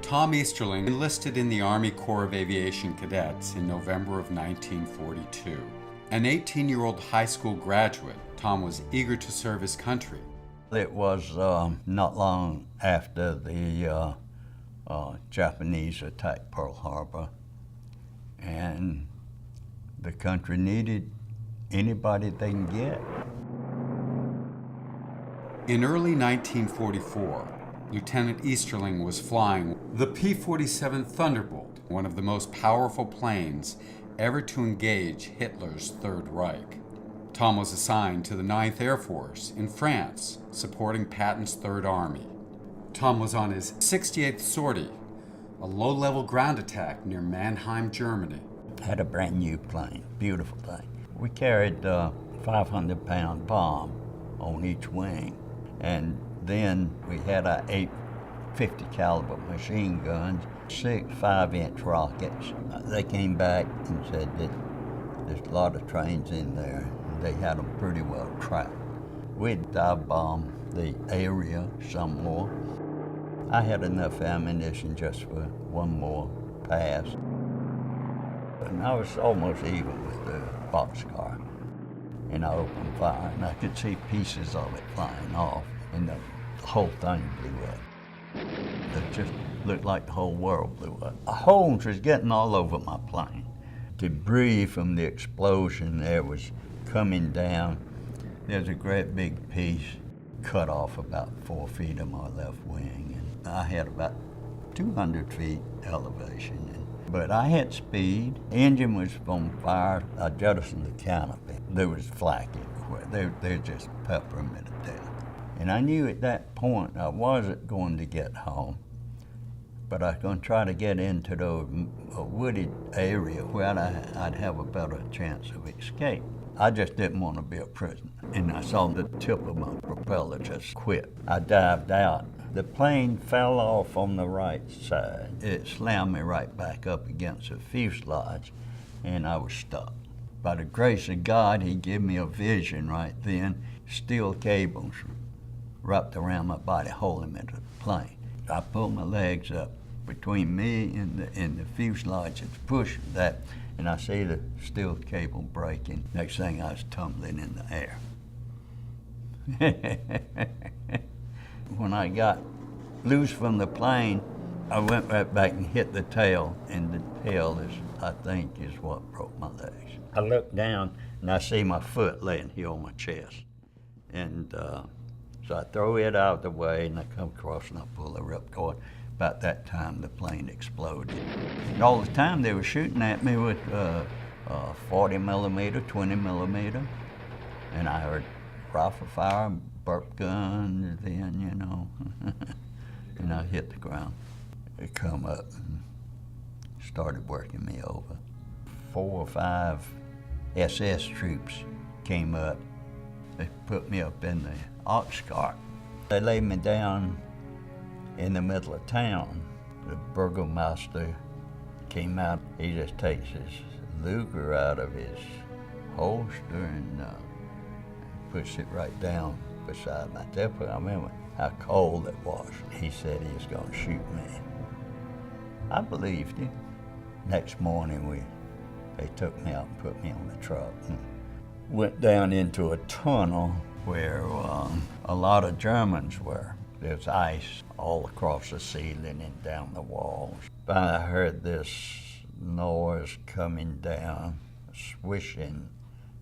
Tom Easterling enlisted in the Army Corps of Aviation Cadets in November of 1942. An 18-year-old high school graduate, Tom was eager to serve his country. It was not long after the Japanese attacked Pearl Harbor, and the country needed anybody they can get. In early 1944, Lieutenant Easterling was flying the P-47 Thunderbolt, one of the most powerful planes ever to engage Hitler's Third Reich. Tom was assigned to the 9th Air Force in France, supporting Patton's Third Army. Tom was on his 68th sortie, a low-level ground attack near Mannheim, Germany. Had a brand new plane, beautiful plane. We carried a 500-pound bomb on each wing, and then we had our 850 caliber machine guns, 6 5-inch rockets. They came back and said that there's a lot of trains in there, and they had them pretty well tracked. We'd dive bomb the area some more. I had enough ammunition just for one more pass. And I was almost even with the boxcar. And I opened fire, and I could see pieces of it flying off, and the whole thing blew up. It just looked like the whole world blew up. Holes was getting all over my plane. Debris from the explosion there was coming down. There's a great big piece cut off about 4 feet of my left wing, and I had about 200 feet elevation. But I had speed. The engine was on fire. I jettisoned the canopy. There was flak everywhere. They're just peppering me to death. And I knew at that point I wasn't going to get home, but I was going to try to get into the wooded area where I'd have a better chance of escape. I just didn't want to be a prisoner. And I saw the tip of my propeller just quit. I dived out. The plane fell off on the right side. It slammed me right back up against the fuselage, and I was stuck. By the grace of God, He gave me a vision right then. Steel cables wrapped around my body, holding me to the plane. I pulled my legs up between me and the fuselage. It's pushing that, and I see the steel cable breaking. Next thing, I was tumbling in the air. When I got loose from the plane, I went right back and hit the tail, and the tail I think, is what broke my legs. I looked down, and I see my foot laying here on my chest. And so I throw it out of the way, and I come across, and I pull the ripcord. About that time, the plane exploded. And all the time, they were shooting at me with 40 millimeter, 20 millimeter, and I heard rifle fire, burp gun, then, you know, and I hit the ground. They come up and started working me over. 4 or 5 SS troops came up. They put me up in the ox cart. They laid me down in the middle of town. The burgomaster came out. He just takes his Luger out of his holster and puts it right down beside my temple. I remember how cold it was. He said he was going to shoot me. I believed him. Next morning, they took me out and put me on the truck and went down into a tunnel where a lot of Germans were. There's ice all across the ceiling and down the walls. I heard this noise coming down, a swishing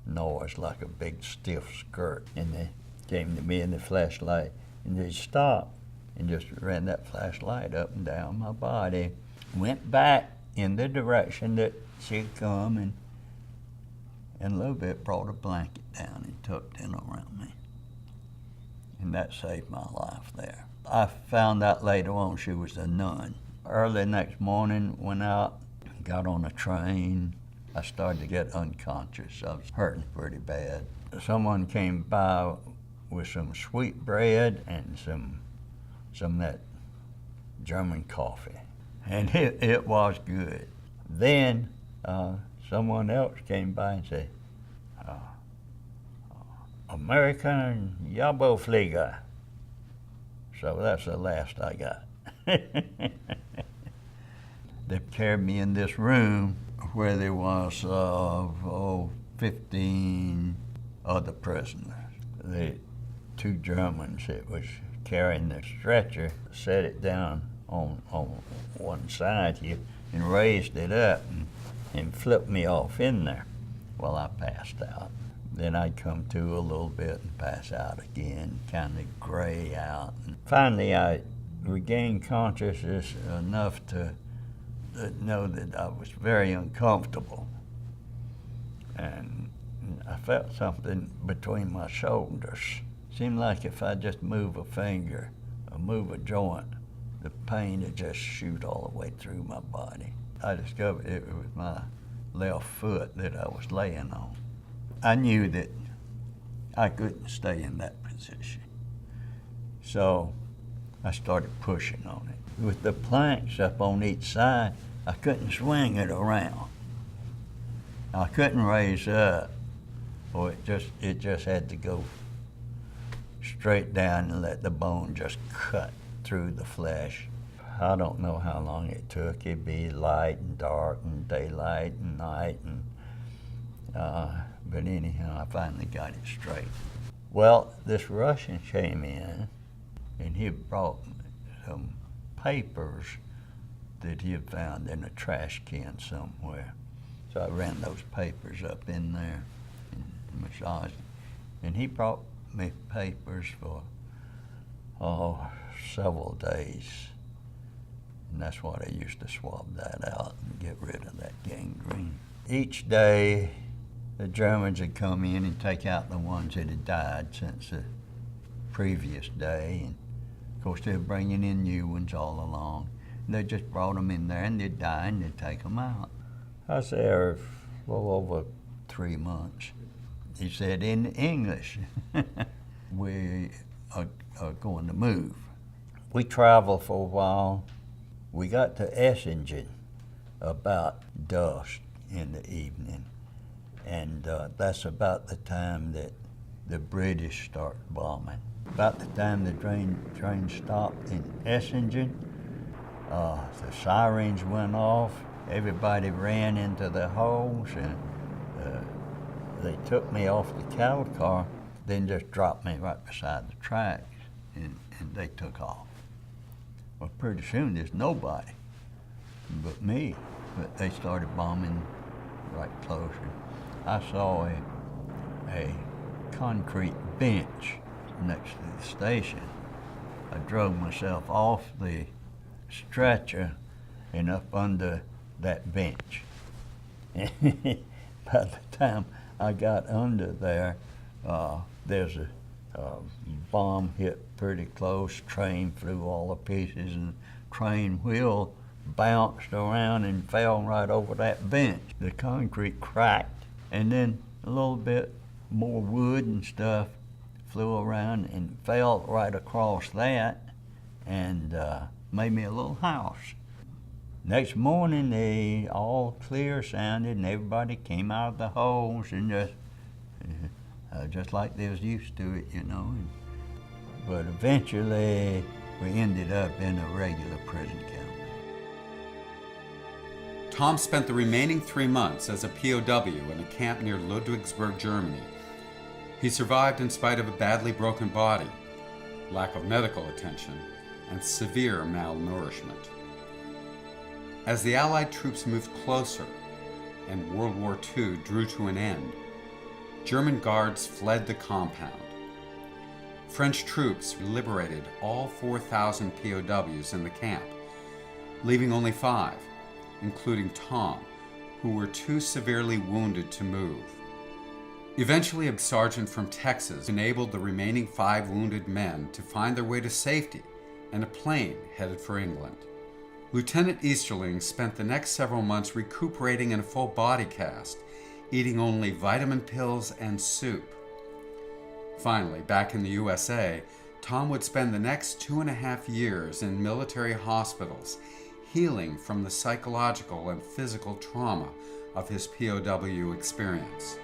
noise like a big stiff skirt. And they came to me in the flashlight, and they stopped and just ran that flashlight up and down my body. Went back in the direction that she'd come, and in a little bit brought a blanket down and tucked in around me. And that saved my life there. I found out later on she was a nun. Early next morning, went out, got on a train. I started to get unconscious. I was hurting pretty bad. Someone came by with some sweet bread and some of that German coffee. And it was good. Then someone else came by and said, American Jaboflieger. So that's the last I got. They carried me in this room where there was 15 other prisoners. The two Germans that was carrying the stretcher set it down on one side here and raised it up and flipped me off in there while I passed out. Then I'd come to a little bit and pass out again, kind of gray out. And finally, I regained consciousness enough to know that I was very uncomfortable. And I felt something between my shoulders. Seemed like if I just move a finger or move a joint, the pain would just shoot all the way through my body. I discovered it was my left foot that I was laying on. I knew that I couldn't stay in that position. So I started pushing on it. With the planks up on each side, I couldn't swing it around. I couldn't raise up, or it just had to go straight down and let the bone just cut through the flesh. I don't know how long it took. It'd be light and dark and daylight and night, and but anyhow, I finally got it straight. Well, this Russian came in, and he brought some papers that he had found in a trash can somewhere. So I ran those papers up in there and massaged them. And he brought me papers for, several days. And that's what I used to swab that out and get rid of that gangrene. Each day, the Germans would come in and take out the ones that had died since the previous day. And of course, they were bringing in new ones all along. And they just brought them in there, and they'd die, and they'd take them out. I was there for over 3 months. He said in English, we are going to move. We traveled for a while. We got to Easterling about dusk in the evening, and that's about the time that the British start bombing. About the time the train stopped in Easterling, the sirens went off. Everybody ran into their holes, and they took me off the cattle car, then just dropped me right beside the tracks, and they took off. Well, pretty soon there's nobody but me, but they started bombing right closer. I saw a concrete bench next to the station. I drove myself off the stretcher and up under that bench. By the time I got under there, there's a bomb hit pretty close. Train flew all to pieces, and train wheel bounced around and fell right over that bench. The concrete cracked, and then a little bit more wood and stuff flew around and fell right across that and made me a little house. Next morning, they all clear sounded, and everybody came out of the holes and just like they was used to it, you know. But eventually, we ended up in a regular prison camp. Tom spent the remaining 3 months as a POW in a camp near Ludwigsburg, Germany. He survived in spite of a badly broken body, lack of medical attention, and severe malnourishment. As the Allied troops moved closer and World War II drew to an end, German guards fled the compound. French troops liberated all 4,000 POWs in the camp, leaving only 5, including Tom, who were too severely wounded to move. Eventually, a sergeant from Texas enabled the remaining 5 wounded men to find their way to safety and a plane headed for England. Lieutenant Easterling spent the next several months recuperating in a full body cast, eating only vitamin pills and soup. Finally, back in the USA, Tom would spend the next 2.5 years in military hospitals, healing from the psychological and physical trauma of his POW experience.